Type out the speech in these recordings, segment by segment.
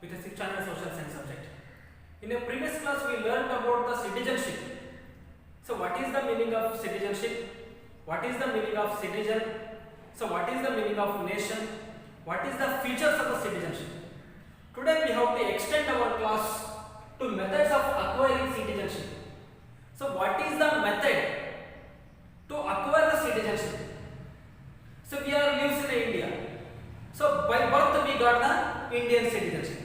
with a 6th standard social science subject. In a previous class we learned about the citizenship. So what is the meaning of citizenship? What is the meaning of citizen? So what is the meaning of nation? What is the features of the citizenship? Today we have to extend our class to methods of acquiring citizenship. So what is the method to acquire the citizenship? So we are lives in India. So by birth we got the Indian citizenship.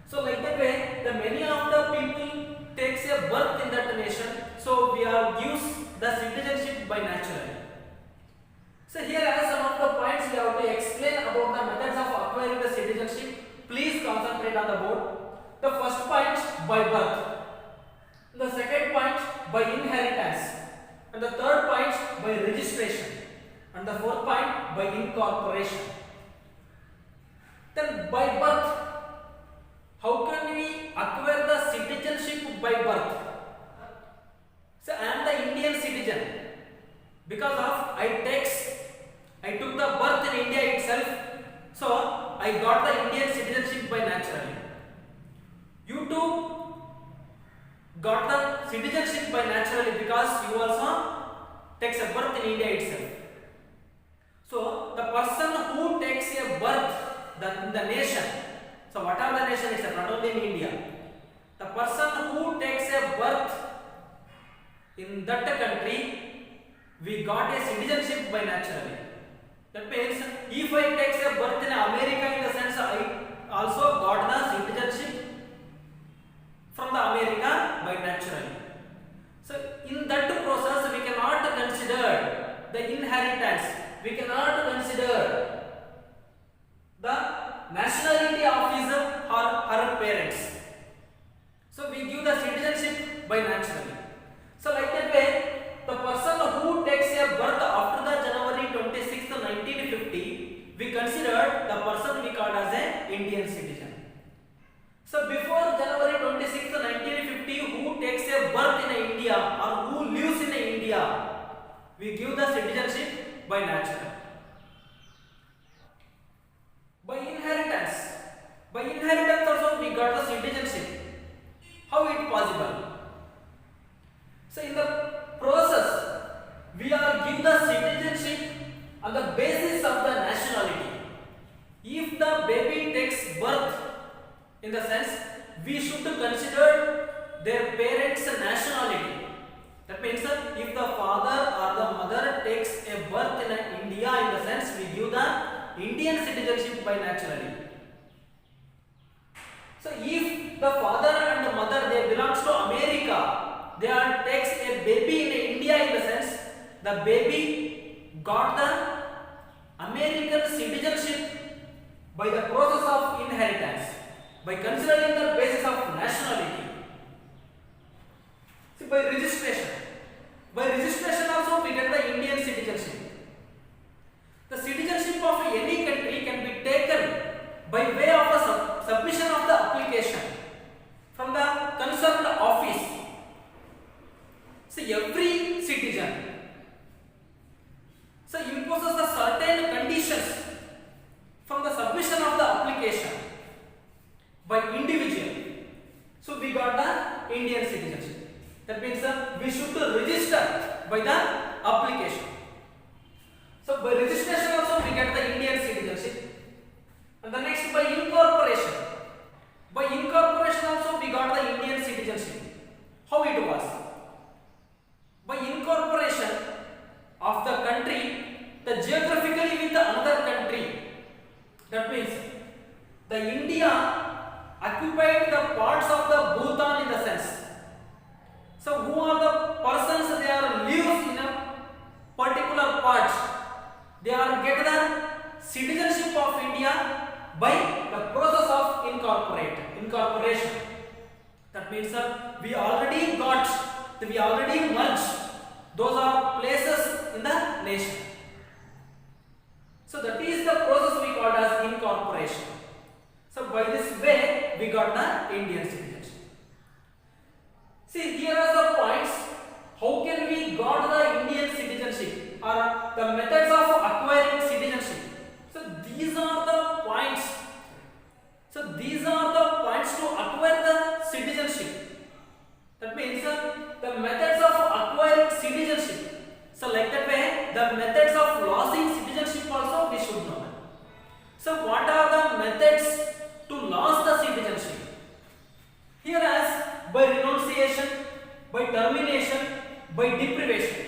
So like that way, the many of the people takes a birth in that nation. So we are gives the citizenship by naturally. So here are some of the points we have to explain about the methods of acquiring the citizenship. Please concentrate on the board. The first point by birth. The second point by inheritance. And the third point by registration. And the fourth point by incorporation. Then by birth. How can we acquire the citizenship by birth? So I am the Indian citizen because of I took the birth in India itself. So I got the Indian citizenship by naturally. You too got the citizenship by naturally because you also takes a birth in India itself. So the person who takes a birth in the nation. So what are the nations? It's not only in India. The person who takes a birth in that country, we got a citizenship by naturally. That means if I takes a birth in America, in the sense I also got the citizenship from the America by naturally. So in that process, we cannot consider the inheritance. We cannot consider the nationality of his or her parents. So we give the citizenship by naturally. So like that way, the person who takes a birth after the January 26th, 1950, we consider the person we called as an Indian citizen. So before January 26th, 1950, who takes a birth in India or who lives in India, we give the citizenship by natural. By inheritance also we got the citizenship. How it possible? So in the process, we are give the citizenship on the basis of the nationality. If the baby takes birth, in the sense, we should consider their parents' nationality. That means if the father or the mother takes a birth in India, in the sense, we give the Indian citizenship by naturally. So if the father and the mother they belongs to America, they are takes a baby in India, in the sense the baby got the American citizenship by the process of inheritance, by considering the basis of nationality. See, by registration. By registration also we get the Indian citizenship. The citizenship of any country can be taken by way of a submission of the application from the concerned office. See, every citizen imposes the certain conditions from the submission of the application by individual. So we got the Indian citizenship. That means we should register by the application. So by registration also we get the Indian citizenship. And the next by incorporation. By incorporation also we got the Indian citizenship. How it was? By incorporation of the country, the geographically with another country. That means the India occupied the parts of the Bhutan in the sense. So who are the persons they are lives in a particular part? They are get the citizenship of India by the process of incorporation. That means we already merged. Those are places in the nation. So that is the process we called as incorporation. So by this way we got the Indian citizenship. See, here are the points. How can we got the Indian citizenship or the methods of acquiring citizenship? So these are the points. So these are by deprivation.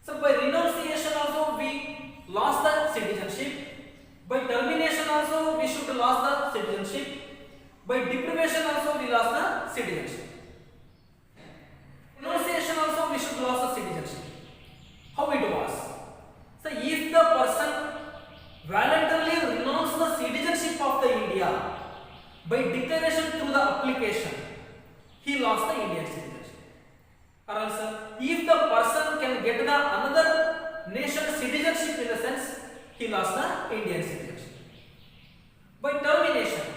So by renunciation also we lost the citizenship. By termination also we should lost the citizenship. By deprivation also we lost the citizenship. Renunciation also we should lost the citizenship. How it was? So if the person voluntarily renounced the citizenship of the India by declaration through the application, he lost the Indian citizenship. Or else, if the person can get the another nation citizenship, in the sense he lost the Indian citizenship. By termination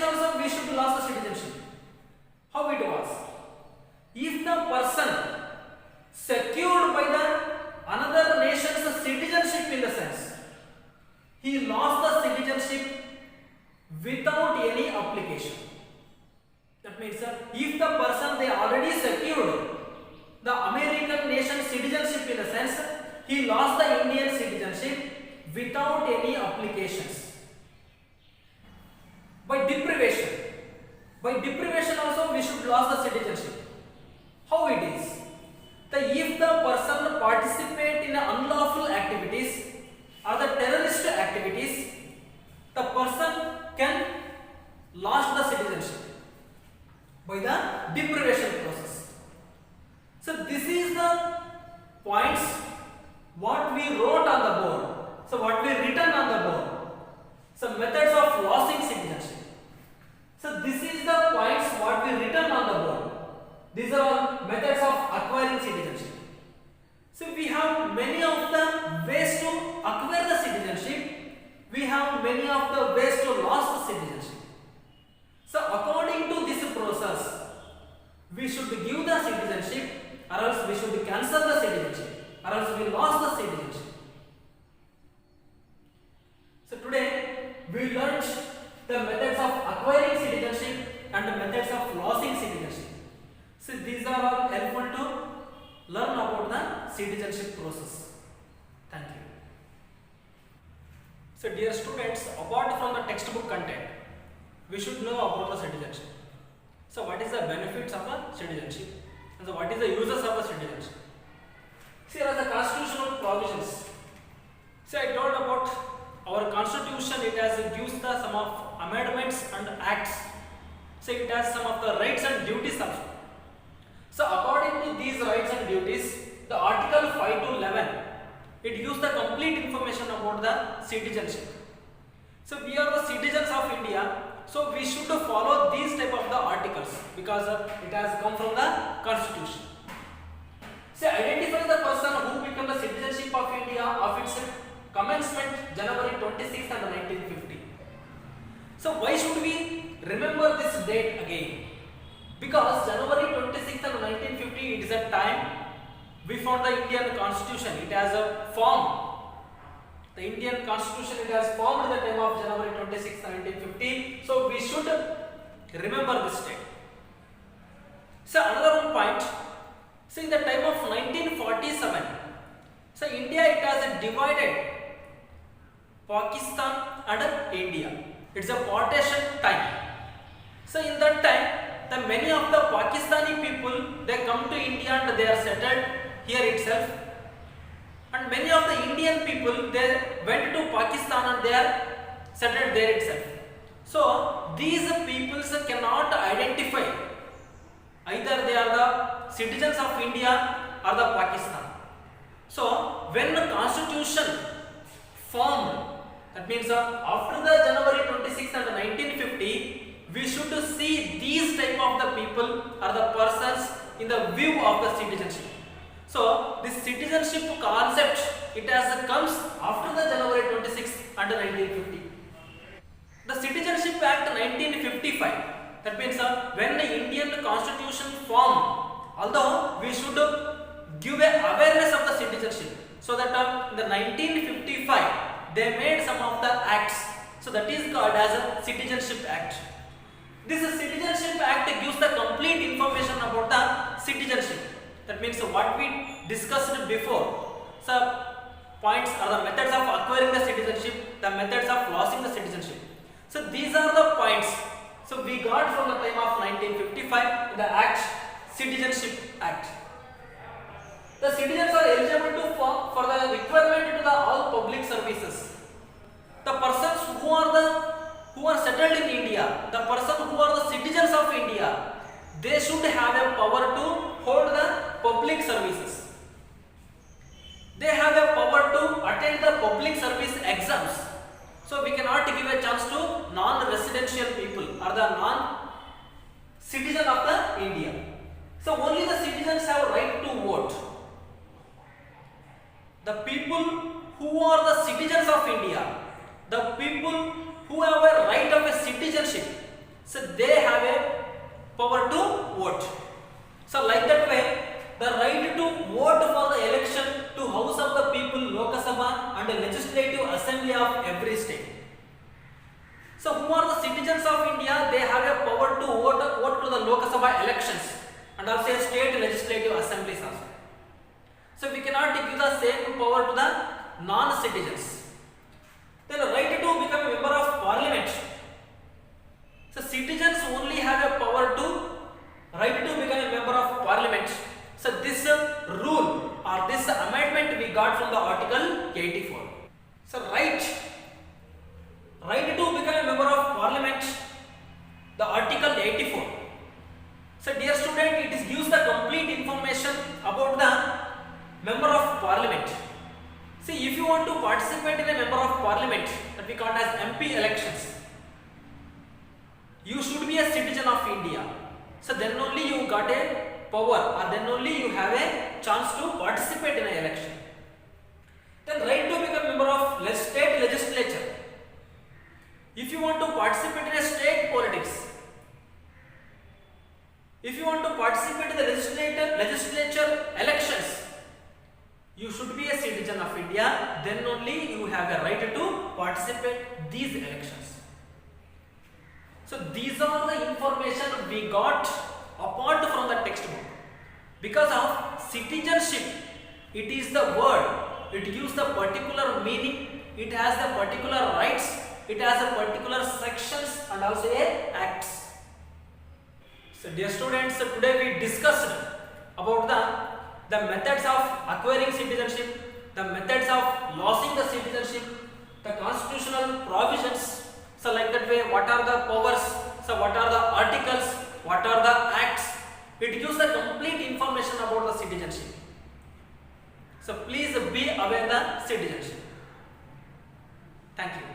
also we should lost the citizenship. How it was? If the person secured by the another nation's citizenship, in the sense he lost the citizenship without any application. That means if the person they already secured the American nation citizenship, in the sense he lost the Indian citizenship without any applications. By deprivation also we should lose the citizenship. How it is? If the person participate in unlawful activities or the terrorist activities, the person can lose the citizenship by the deprivation process. So this is the points what we wrote on the board. So what we written on the board. So methods of losing citizenship. So this is the points what we written on the board. These are all methods of acquiring citizenship. So we have many of the ways to acquire the citizenship. We have many of the ways to lose the citizenship. So according to this process, we should give the citizenship, or else we should cancel the citizenship, or else we lost the citizenship. So today we learned the methods of acquiring citizenship and the methods of losing citizenship. So these are all helpful to learn about the citizenship process. Thank you. So dear students, apart from the textbook content, we should know about the citizenship. So what is the benefits of a citizenship? And so what is the uses of a citizenship? See, here are the constitutional provisions. See, I told about our constitution. It has gives the some of amendments and acts. So it has some of the rights and duties also. So according to these rights and duties, the Article 5 to 11, it gives the complete information about the citizenship. So we are the citizens of India. So we should follow these type of the articles because it has come from the constitution. Say, identify the person who became the citizenship of India of its commencement January 26th and 1950. So why should we remember this date again? Because January 26th and 1950, it is a time we found the Indian constitution. It has a form. The Indian constitution, it has formed the time of January 26, 1950. So we should remember this date. So another one point. So in the time of 1947, so India, it has divided Pakistan and India. It's a partition time. So in that time, the many of the Pakistani people, they come to India and they are settled here itself. And many of the Indian people, they went to Pakistan and they are settled there itself. So these peoples cannot identify either they are the citizens of India or the Pakistan. So when the constitution formed, that means after the January 26th and 1950, we should see these type of the people or the persons in the view of the citizenship. So this citizenship concept, it has comes after the January 26th and 1950. The Citizenship Act 1955, that means when the Indian constitution formed, although we should give a awareness of the citizenship, so that in the 1955 they made some of the acts, so that is called as a Citizenship Act. This Citizenship Act gives the complete information about the citizenship. That means what we discussed before. So points are the methods of acquiring the citizenship, the methods of losing the citizenship. So these are the points. So we got from the time of 1955 the Act Citizenship Act. The citizens are eligible to for the requirement to the all public services. The persons who are settled in India, the person who are the citizens of India, they should have a power to hold the public services. They have a power to attend the public service exams. So we cannot give a chance to non-residential people or the non-citizen of the India. So only the citizens have right to vote. The people who are the citizens of India, the people who have a right of a citizenship, so they have a power to vote. So like that way, the right to vote for the election to House of the People, Lok Sabha and the Legislative Assembly of every state. So who are the citizens of India? They have a power to vote to the Lok Sabha elections and also state legislative assemblies also. So we cannot give the same power to the non-citizens. Then the right to become a member of parliament. So citizens only have a power to right to become a member of parliament. So this rule or this amendment we got from the Article 84. So right to become a member of parliament, the Article 84. So dear student, it is gives the complete information about the member of parliament. See, if you want to participate in a member of parliament that we call as MP elections, you should be a citizen of India. So then only you got a power or then only you have a chance to participate in an election. Then right to become a member of state legislature. If you want to participate in a state politics, if you want to participate in the legislature elections, you should be a citizen of India, then only you have a right to participate these elections. So these are the information we got apart from the textbook. Because of citizenship, it is the word, it gives the particular meaning, it has the particular rights, it has a particular sections and also a acts. So dear students, today we discussed about the methods of acquiring citizenship, the methods of losing the citizenship, the constitutional provisions. So like that way, what are the powers, so what are the articles, what are the acts. It gives the complete information about the citizenship. So please be aware the citizenship. Thank you.